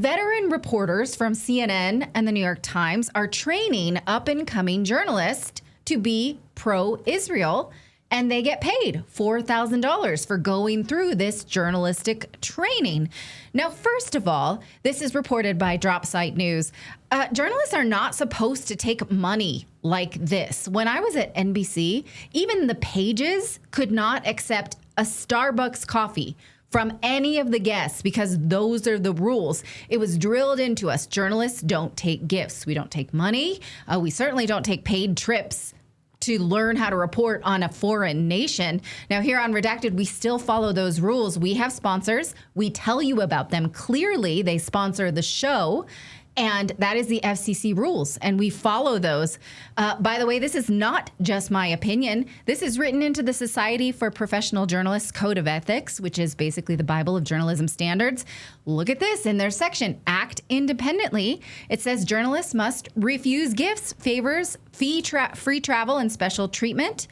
veteran reporters from CNN and the New York Times are training up-and-coming journalists to be pro-Israel, and they get paid $4,000 for going through this journalistic training. Now, first of all, this is reported by Dropsite News. Journalists are not supposed to take money like this. When I was at NBC, even the pages could not accept a Starbucks coffee from any of the guests because those are the rules. It was drilled into us. Journalists don't take gifts. We don't take money. We certainly don't take paid trips to learn how to report on a foreign nation. Now, here on Redacted, we still follow those rules. We have sponsors. We tell you about them clearly. They sponsor the show. And that is the FCC rules, and we follow those. By the way, this is not just my opinion. This is written into the Society for Professional Journalists Code of Ethics, which is basically the Bible of journalism standards. Look at this in their section, Act Independently. It says journalists must refuse gifts, favors, free travel, and special treatment,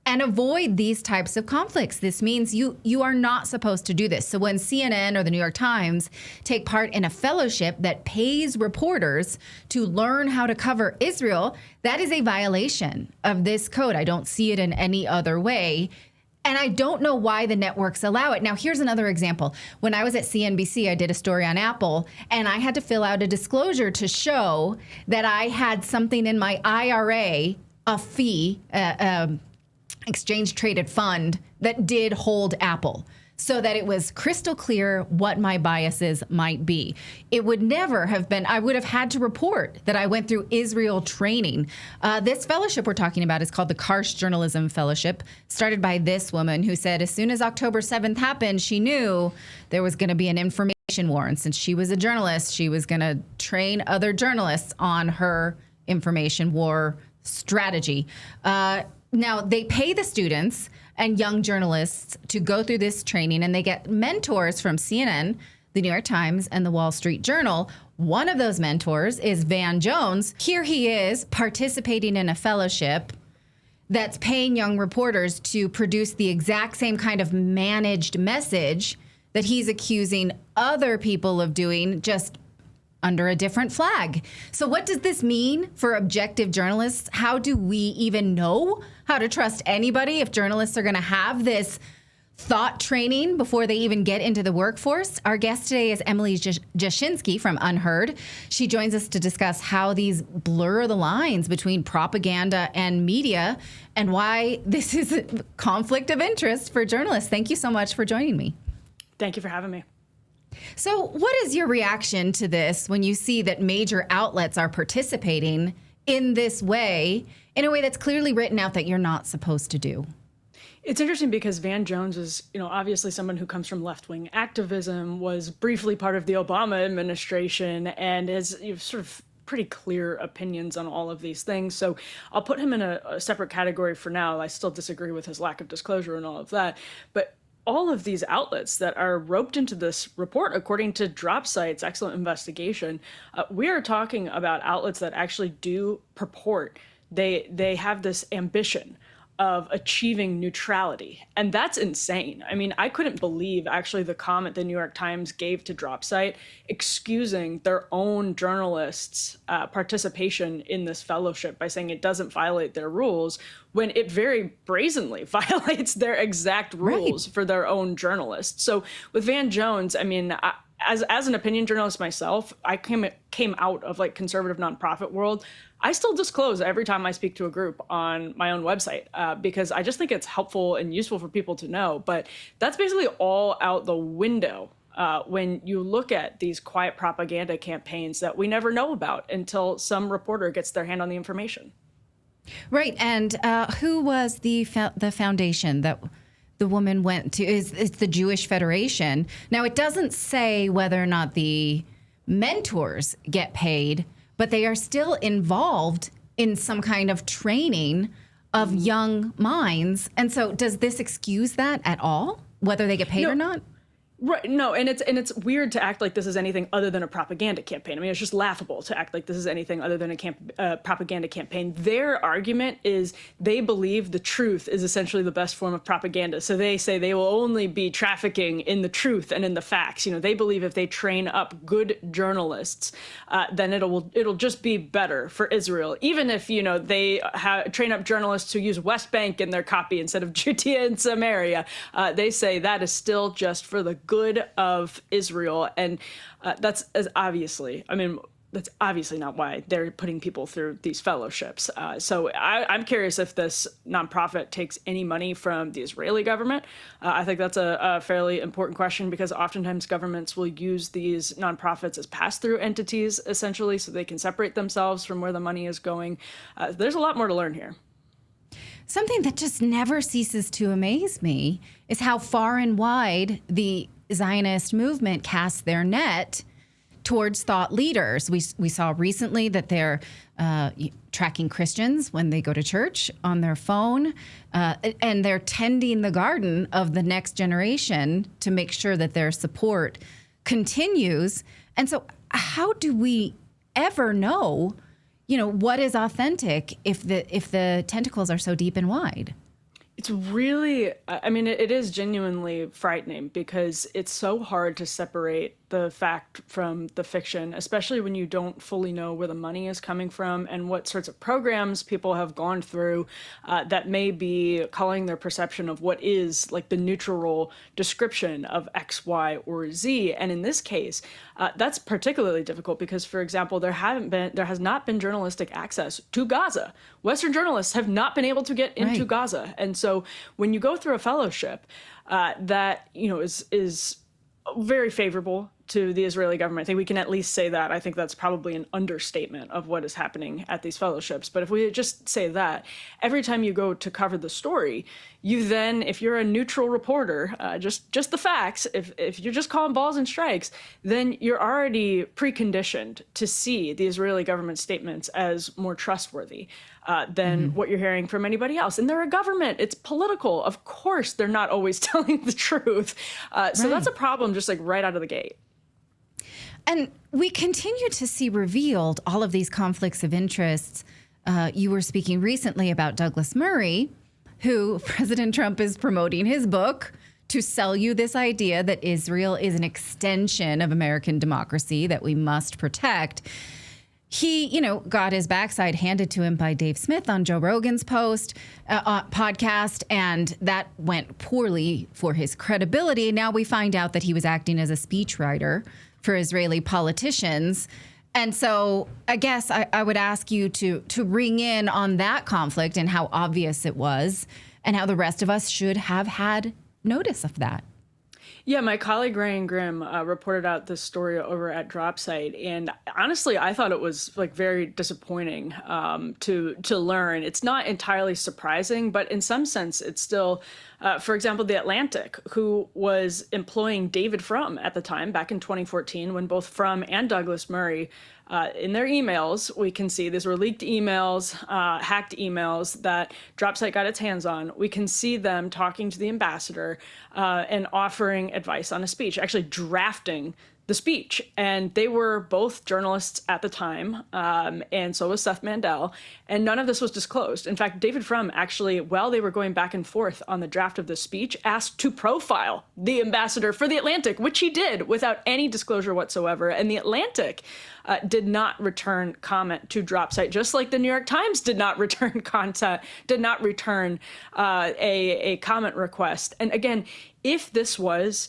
and avoid these types of conflicts. This means you are not supposed to do this. So when CNN or the New York Times take part in a fellowship that pays reporters to learn how to cover Israel, that is a violation of this code. I don't see it in any other way. And I don't know why the networks allow it. Now, here's another example. When I was at CNBC, I did a story on Apple, and I had to fill out a disclosure to show that I had something in my IRA, a fee, exchange traded fund that did hold Apple, so that it was crystal clear what my biases might be. It would never have been, I would have had to report that I went through Israel training. This fellowship we're talking about is called the Karsh Journalism Fellowship, started by this woman who said as soon as October 7th happened, she knew there was going to be an information war. And since she was a journalist, she was going to train other journalists on her information war strategy. Now, they pay the students and young journalists to go through this training, and they get mentors from CNN, the New York Times, and the Wall Street Journal. One of those mentors is Van Jones. Here he is participating in a fellowship that's paying young reporters to produce the exact same kind of managed message that he's accusing other people of doing, just under a different flag. So what does this mean for objective journalists? How do we even know how to trust anybody if journalists are going to have this thought training before they even get into the workforce? Our guest today is Emily Jashinsky from Unheard. She joins us to discuss how these blur the lines between propaganda and media and why this is a conflict of interest for journalists. Thank you so much for joining me. Thank you for having me. So what is your reaction to this when you see that major outlets are participating in this way, in a way that's clearly written out that you're not supposed to do? It's interesting because Van Jones is, obviously someone who comes from left-wing activism, was briefly part of the Obama administration, and has sort of pretty clear opinions on all of these things. So I'll put him in a separate category for now. I still disagree with his lack of disclosure and all of that. But all of these outlets that are roped into this report, according to Dropsite's excellent investigation, we are talking about outlets that actually do purport. They have this ambition of achieving neutrality. And that's insane. I mean, I couldn't believe actually the comment the New York Times gave to Dropsite excusing their own journalists' participation in this fellowship by saying it doesn't violate their rules, when it very brazenly violates their exact rules for their own journalists. So with Van Jones, I mean, as an opinion journalist myself, I came out of conservative nonprofit world. I still disclose every time I speak to a group on my own website because I just think it's helpful and useful for people to know. But that's basically all out the window when you look at these quiet propaganda campaigns that we never know about until some reporter gets their hand on the information. Right. And who was the foundation that the woman went to? It's the Jewish Federation. Now, it doesn't say whether or not the mentors get paid, but they are still involved in some kind of training of young minds. And so does this excuse that at all, whether they get paid or not? Right. No, and it's weird to act like this is anything other than a propaganda campaign. I mean, it's just laughable to act like this is anything other than a propaganda campaign. Their argument is they believe the truth is essentially the best form of propaganda. So they say they will only be trafficking in the truth and in the facts. They believe if they train up good journalists, then it'll just be better for Israel. Even if they train up journalists who use West Bank in their copy instead of Judea and Samaria, they say that is still just for the good of Israel. And that's obviously not why they're putting people through these fellowships. So I'm curious if this nonprofit takes any money from the Israeli government. I think that's a fairly important question, because oftentimes governments will use these nonprofits as pass-through entities, essentially, so they can separate themselves from where the money is going. There's a lot more to learn here. Something that just never ceases to amaze me is how far and wide the Zionist movement casts their net towards thought leaders. We saw recently that they're tracking Christians when they go to church on their phone, and they're tending the garden of the next generation to make sure that their support continues. And so how do we ever know what is authentic if the tentacles are so deep and wide? It's really, it is genuinely frightening, because it's so hard to separate the fact from the fiction, especially when you don't fully know where the money is coming from and what sorts of programs people have gone through that may be calling their perception of what is like the neutral description of X, Y, or Z. And in this case, that's particularly difficult because, for example, there has not been journalistic access to Gaza. Western journalists have not been able to get into Gaza. And so when you go through a fellowship that, is very favorable to the Israeli government, I think we can at least say that. I think that's probably an understatement of what is happening at these fellowships. But if we just say that, every time you go to cover the story, you then, if you're a neutral reporter, just the facts, if you're just calling balls and strikes, then you're already preconditioned to see the Israeli government statements as more trustworthy than what you're hearing from anybody else. And they're a government. It's political. Of course, they're not always telling the truth. So that's a problem just like right out of the gate. And we continue to see revealed all of these conflicts of interests. You were speaking recently about Douglas Murray, who President Trump is promoting his book to sell you this idea that Israel is an extension of American democracy that we must protect. He, got his backside handed to him by Dave Smith on Joe Rogan's podcast, and that went poorly for his credibility. Now we find out that he was acting as a speechwriter for Israeli politicians. And so I guess I would ask you to ring in on that conflict and how obvious it was and how the rest of us should have had notice of that. Yeah, my colleague Ryan Grimm reported out this story over at DropSite, and honestly, I thought it was like very disappointing to learn. It's not entirely surprising, but in some sense, it's still. For example, The Atlantic, who was employing David Frum at the time, back in 2014, when both Frum and Douglas Murray, in their emails, we can see these were leaked emails, hacked emails that DropSite got its hands on. We can see them talking to the ambassador and offering advice on a speech, actually drafting the speech. And they were both journalists at the time, and so was Seth Mandel, and none of this was disclosed. In fact, David Frum actually, while they were going back and forth on the draft of the speech, asked to profile the ambassador for The Atlantic, which he did without any disclosure whatsoever. And The Atlantic did not return comment to DropSite, just like the New York Times did not return a comment request. And again, if this was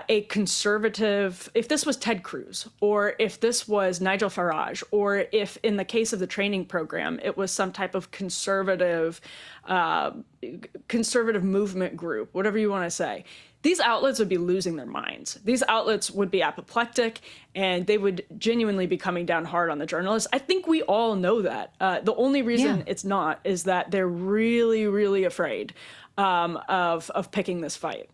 a conservative, if this was Ted Cruz, or if this was Nigel Farage, or if in the case of the training program, it was some type of conservative movement group, whatever you want to say, these outlets would be losing their minds. These outlets would be apoplectic, and they would genuinely be coming down hard on the journalists. I think we all know that. The only reason it's not is that they're really, really afraid of picking this fight.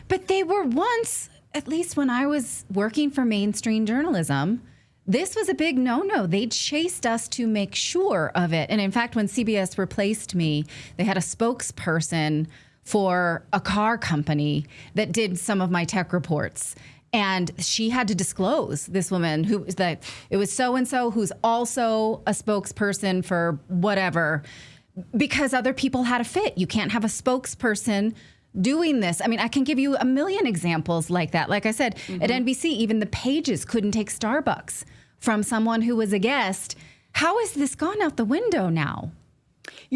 But they were once, at least when I was working for mainstream journalism, this was a big no-no. They chased us to make sure of it. And in fact, when CBS replaced me, they had a spokesperson for a car company that did some of my tech reports. And she had to disclose, this woman who was that it was so-and-so who's also a spokesperson for whatever, because other people had a fit. You can't have a spokesperson doing this. I mean, I can give you a million examples like that. Like I said, at NBC, even the pages couldn't take Starbucks from someone who was a guest. How has this gone out the window now?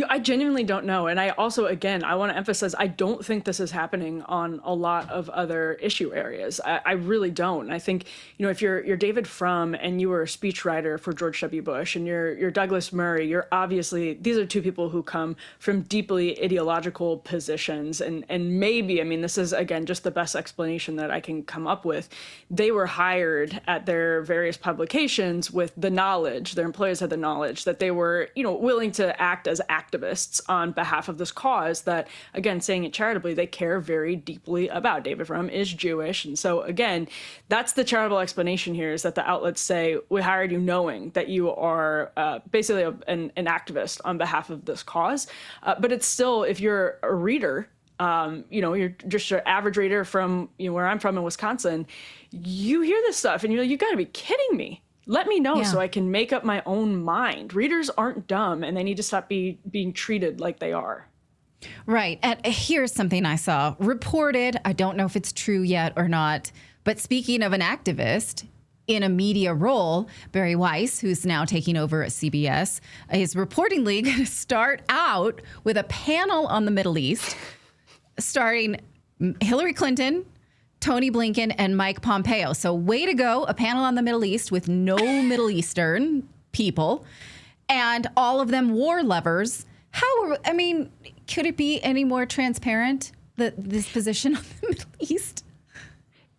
I genuinely don't know. And I also, again, I want to emphasize, I don't think this is happening on a lot of other issue areas. I really don't. And I think, if you're David Frum and you were a speechwriter for George W. Bush, and you're Douglas Murray, you're obviously, these are two people who come from deeply ideological positions. And maybe, this is, again, just the best explanation that I can come up with. They were hired at their various publications with the knowledge, their employers had the knowledge that they were, willing to act as activists on behalf of this cause that, again, saying it charitably, they care very deeply about. David Frum is Jewish. And so, again, that's the charitable explanation here, is that the outlets say, we hired you knowing that you are basically an activist on behalf of this cause. But it's still, if you're a reader, you're just your average reader from where I'm from in Wisconsin, you hear this stuff and you're like, you got to be kidding me. Let me know so I can make up my own mind. Readers aren't dumb, and they need to stop being treated like they are. Right. And here's something I saw reported. I don't know if it's true yet or not, but speaking of an activist in a media role, Barry Weiss, who's now taking over at CBS, is reportedly going to start out with a panel on the Middle East, starring Hillary Clinton, Tony Blinken, and Mike Pompeo. So way to go, a panel on the Middle East with no Middle Eastern people, and all of them war lovers. Could it be any more transparent, this position on the Middle East?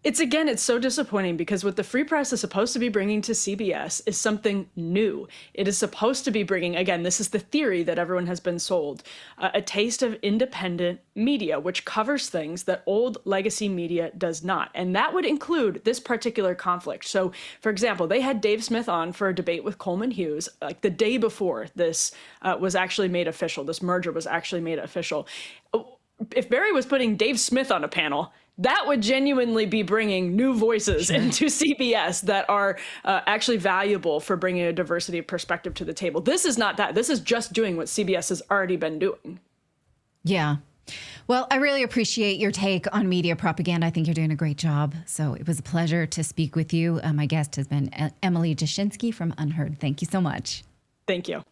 It's so disappointing, because what the Free Press is supposed to be bringing to CBS is something new. It is supposed to be bringing, again, this is the theory that everyone has been sold, a taste of independent media, which covers things that old legacy media does not. And that would include this particular conflict. So, for example, they had Dave Smith on for a debate with Coleman Hughes, like the day before this was actually made official, this merger was actually made official. If Barry was putting Dave Smith on a panel, that would genuinely be bringing new voices into CBS that are actually valuable for bringing a diversity of perspective to the table. This is not that. This is just doing what CBS has already been doing. Yeah. Well, I really appreciate your take on media propaganda. I think you're doing a great job. So it was a pleasure to speak with you. My guest has been Emily Jashinsky from Unheard. Thank you so much. Thank you.